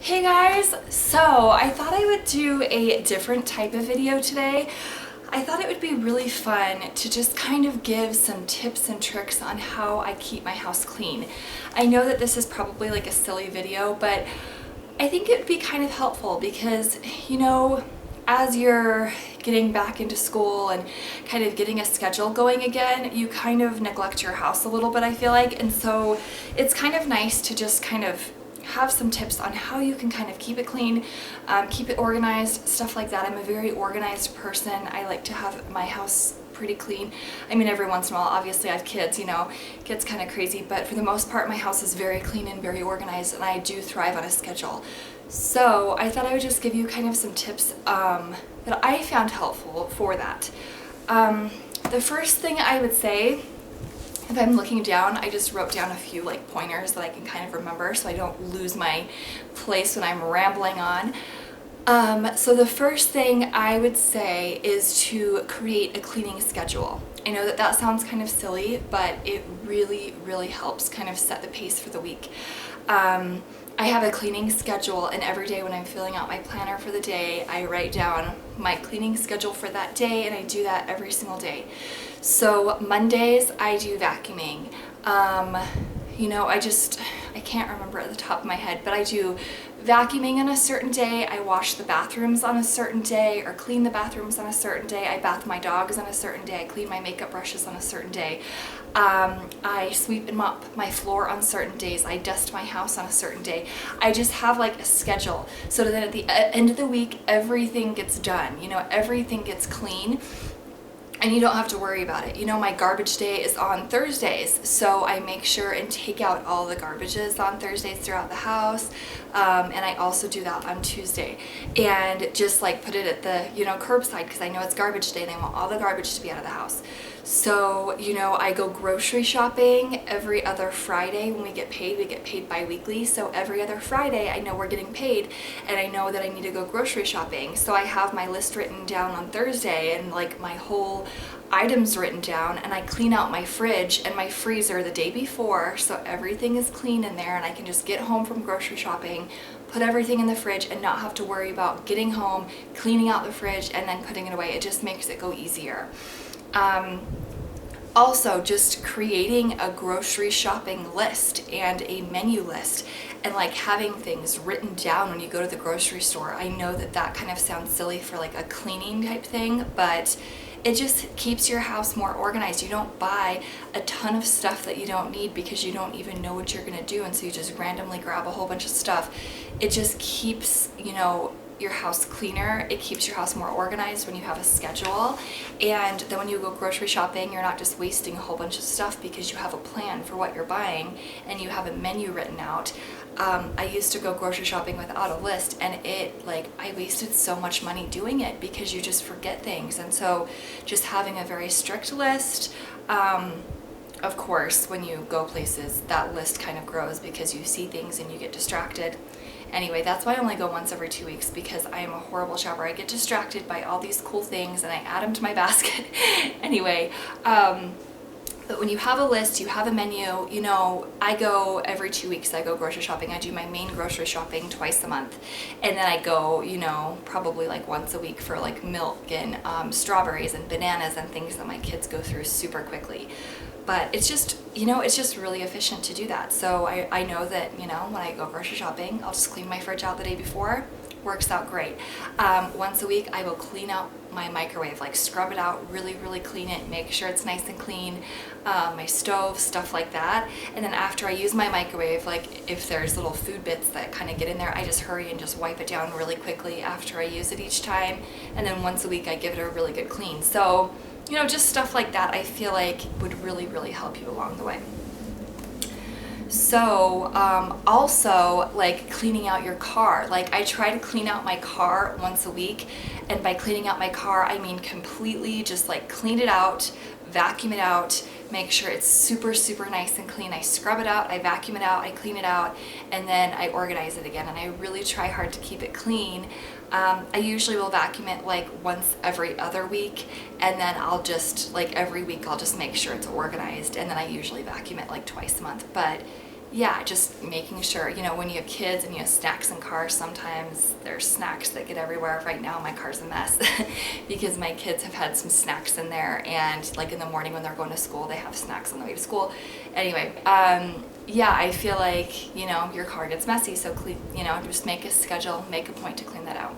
Hey guys, so I thought I would do a different type of video today. I thought it would be really fun to just kind of give some tips and tricks on how I keep my house clean. I know that this is probably like a silly video, but I think it would be kind of helpful because, as you're getting back into school and kind of getting a schedule going again, you kind of neglect your house a little bit, I feel like. And so it's kind of nice to just kind of have some tips on how you can kind of keep it clean, keep it organized, stuff like that. I'm a very organized person. I like to have my house pretty clean. I mean, every once in a while, obviously I have kids, it gets kind of crazy, but for the most part, my house is very clean and very organized, and I do thrive on a schedule. So I thought I would just give you kind of some tips that I found helpful for that. The first thing I would say, if I'm looking down, I just wrote down a few like pointers that I can kind of remember so I don't lose my place when I'm rambling on. So the first thing I would say is to create a cleaning schedule. I know that that sounds kind of silly, but it really, really helps kind of set the pace for the week. I have a cleaning schedule, and every day when I'm filling out my planner for the day, I write down my cleaning schedule for that day, and I do that every single day. So Mondays, I do vacuuming. I can't remember at the top of my head, but I do vacuuming on a certain day, I wash the bathrooms on a certain day, or clean the bathrooms on a certain day, I bath my dogs on a certain day, I clean my makeup brushes on a certain day, I sweep and mop my floor on certain days, I dust my house on a certain day. I just have like a schedule so that at the end of the week, everything gets done, everything gets clean. And you don't have to worry about it. My garbage day is on Thursdays, so I make sure and take out all the garbages on Thursdays throughout the house, and I also do that on Tuesday, and just like put it at the curbside, because I know it's garbage day and I want all the garbage to be out of the house. So I go grocery shopping every other Friday. When we get paid bi-weekly, so every other Friday I know we're getting paid and I know that I need to go grocery shopping. So I have my list written down on Thursday and like my whole items written down, and I clean out my fridge and my freezer the day before, so everything is clean in there and I can just get home from grocery shopping, put everything in the fridge, and not have to worry about getting home, cleaning out the fridge, and then putting it away. It just makes it go easier. Also, just creating a grocery shopping list and a menu list, and like having things written down when you go to the grocery store. I know that that kind of sounds silly for like a cleaning type thing, but it just keeps your house more organized. You don't buy a ton of stuff that you don't need because you don't even know what you're gonna do, and so you just randomly grab a whole bunch of stuff. It just keeps, your house cleaner. It keeps your house more organized when you have a schedule, and then when you go grocery shopping, you're not just wasting a whole bunch of stuff because you have a plan for what you're buying and you have a menu written out. I used to go grocery shopping without a list, and I wasted so much money doing it because you just forget things. And so just having a very strict list, of course, when you go places, that list kind of grows because you see things and you get distracted. Anyway, that's why I only go once every 2 weeks, because I am a horrible shopper. I get distracted by all these cool things and I add them to my basket. Anyway, but when you have a list, you have a menu, I go every 2 weeks, I go grocery shopping. I do my main grocery shopping twice a month. And then I go, probably like once a week for like milk and strawberries and bananas and things that my kids go through super quickly. But it's just, it's just really efficient to do that. So I know that, when I go grocery shopping, I'll just clean my fridge out the day before. Works out great. Once a week, I will clean out my microwave, like scrub it out, really, really clean it, make sure it's nice and clean, my stove, stuff like that. And then after I use my microwave, like if there's little food bits that kind of get in there, I just hurry and just wipe it down really quickly after I use it each time. And then once a week, I give it a really good clean. So, just stuff like that I feel like would really, really help you along the way. So also like cleaning out your car. Like I try to clean out my car once a week, and by cleaning out my car I mean completely just like clean it out, vacuum it out, make sure it's super, super nice and clean. I scrub it out, I vacuum it out, I clean it out, and then I organize it again, and I really try hard to keep it clean. I usually will vacuum it like once every other week, and then I'll just like every week I'll just make sure it's organized, and then I usually vacuum it like twice a month. But yeah, just making sure, you know, when you have kids and you have snacks in cars, sometimes there's snacks that get everywhere. Right now my car's a mess because my kids have had some snacks in there, and like in the morning when they're going to school, they have snacks on the way to school. Anyway, yeah, I feel like, you know, your car gets messy, so clean, you know, just make a schedule, make a point to clean that out.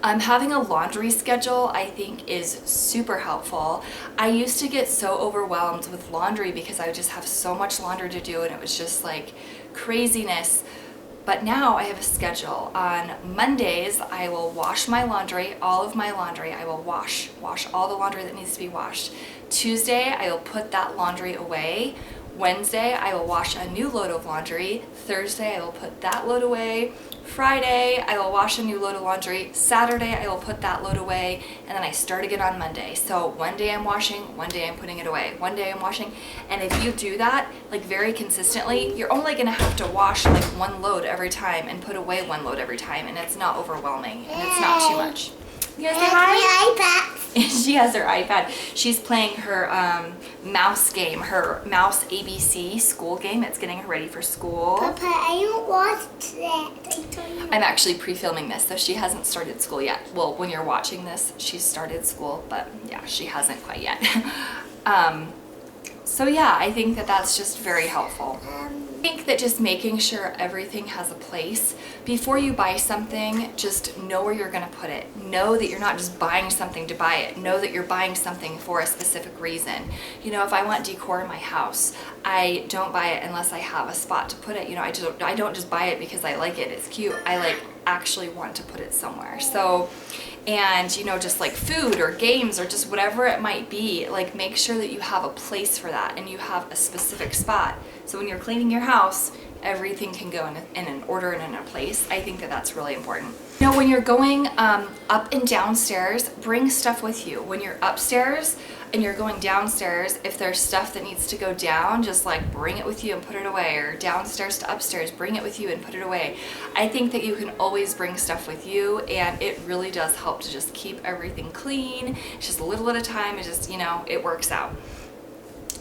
Having a laundry schedule, I think, is super helpful. I used to get so overwhelmed with laundry because I would just have so much laundry to do, and it was just like craziness. But now I have a schedule. On Mondays, I will wash my laundry, all of my laundry. I will wash all the laundry that needs to be washed. Tuesday, I will put that laundry away. Wednesday, I will wash a new load of laundry. Thursday, I will put that load away. Friday, I will wash a new load of laundry. Saturday, I will put that load away, and then I start again on Monday. So one day I'm washing, one day I'm putting it away, one day I'm washing. And if you do that like very consistently, you're only gonna have to wash like one load every time and put away one load every time, and it's not overwhelming and it's not too much. You guys say hi? She has her iPad. She's playing her mouse game, her mouse ABC school game. It's getting her ready for school. Papa, I don't watch that. I'm actually pre-filming this, so she hasn't started school yet. Well, when you're watching this, she's started school, but yeah, she hasn't quite yet. So yeah, I think that that's just very helpful. I think that just making sure everything has a place. Before you buy something, just know where you're gonna put it. Know that you're not just buying something to buy it. Know that you're buying something for a specific reason. You know, if I want decor in my house, I don't buy it unless I have a spot to put it. You know, I don't just buy it because I like it, it's cute. I like actually want to put it somewhere. So, and you know, just like food or games or just whatever it might be, like make sure that you have a place for that and you have a specific spot. So when you're cleaning your house, everything can go in an order and in a place. I think that that's really important. You know, when you're going up and downstairs, bring stuff with you. When you're upstairs and you're going downstairs, if there's stuff that needs to go down, just like bring it with you and put it away, or downstairs to upstairs, bring it with you and put it away. I think that you can always bring stuff with you, and it really does help to just keep everything clean. It's just a little at a time. It just, you know, it works out.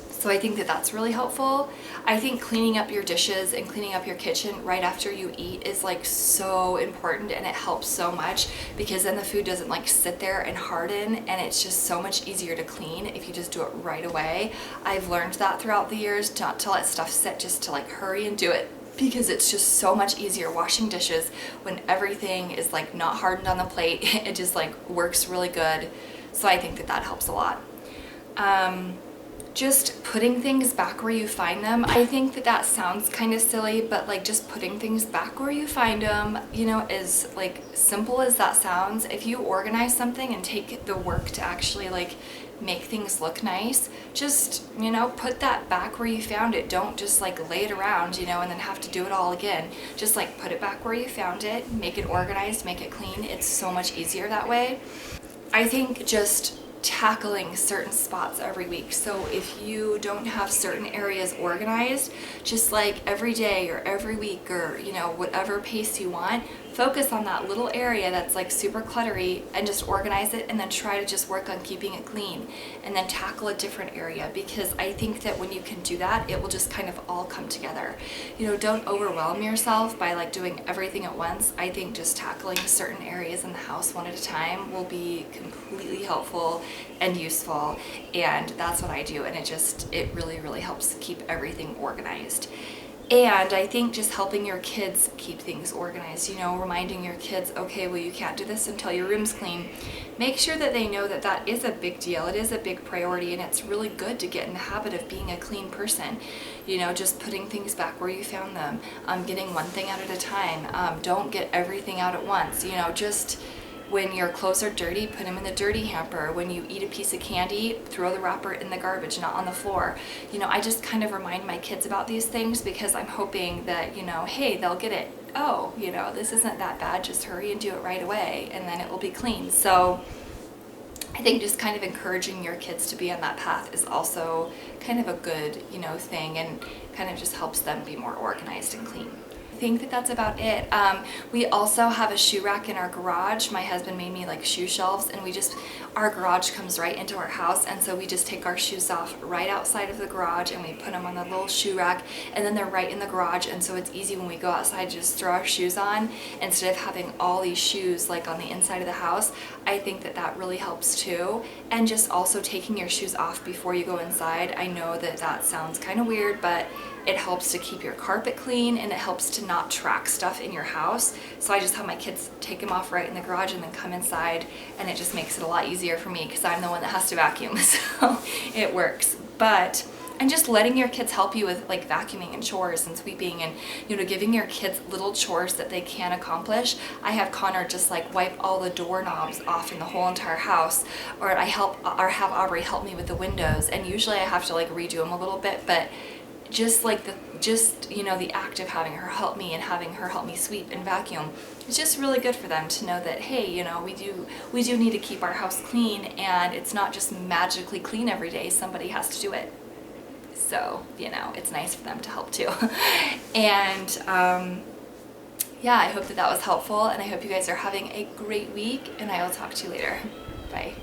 So I think that that's really helpful. I think cleaning up your dishes and cleaning up your kitchen right after you eat is like so important, and it helps so much because then the food doesn't like sit there and harden, and it's just so much easier to clean if you just do it right away. I've learned that throughout the years, not to let stuff sit, just to like hurry and do it, because it's just so much easier washing dishes when everything is like not hardened on the plate. It just like works really good. So I think that that helps a lot. Just putting things back where you find them. I think that that sounds kind of silly, but like just putting things back where you find them, you know, is like simple as that sounds. If you organize something and take the work to actually like make things look nice, just, you know, put that back where you found it. Don't just like lay it around, you know, and then have to do it all again. Just like put it back where you found it, make it organized, make it clean. It's so much easier that way. I think just tackling certain spots every week. So if you don't have certain areas organized, just like every day or every week, or you know, whatever pace you want, focus on that little area that's like super cluttery and just organize it, and then try to just work on keeping it clean, and then tackle a different area, because I think that when you can do that, it will just kind of all come together. You know, don't overwhelm yourself by like doing everything at once. I think just tackling certain areas in the house one at a time will be completely helpful and useful, and that's what I do, and it really helps keep everything organized. And I think just helping your kids keep things organized, you know, reminding your kids, okay, well, you can't do this until your room's clean. Make sure that they know that that is a big deal. It is a big priority, and it's really good to get in the habit of being a clean person. You know, just putting things back where you found them, getting one thing out at a time. Don't get everything out at once, you know, just when your clothes are dirty, put them in the dirty hamper. When you eat a piece of candy, throw the wrapper in the garbage, not on the floor. You know, I just kind of remind my kids about these things because I'm hoping that, you know, hey, they'll get it. Oh, you know, this isn't that bad. Just hurry and do it right away, and then it will be clean. So I think just kind of encouraging your kids to be on that path is also kind of a good, you know, thing, and kind of just helps them be more organized and clean. I think that that's about it. We also have a shoe rack in our garage. My husband made me like shoe shelves, and our garage comes right into our house, and so we just take our shoes off right outside of the garage and we put them on the little shoe rack, and then they're right in the garage, and so it's easy when we go outside to just throw our shoes on instead of having all these shoes like on the inside of the house. I think that that really helps too. And just also taking your shoes off before you go inside. I know that that sounds kind of weird, but it helps to keep your carpet clean, and it helps to not track stuff in your house. So I just have my kids take them off right in the garage and then come inside, and it just makes it a lot easier for me because I'm the one that has to vacuum, so it works. And just letting your kids help you with like vacuuming and chores and sweeping, and giving your kids little chores that they can accomplish. I have Connor just like wipe all the doorknobs off in the whole entire house, or have Aubrey help me with the windows, and usually I have to like redo them a little bit, but just like the act of having her help me and having her help me sweep and vacuum, it's just really good for them to know that, hey, we do need to keep our house clean, and it's not just magically clean every day. Somebody has to do it. So, it's nice for them to help too. And yeah, I hope that was helpful, and I hope you guys are having a great week, and I will talk to you later. Bye.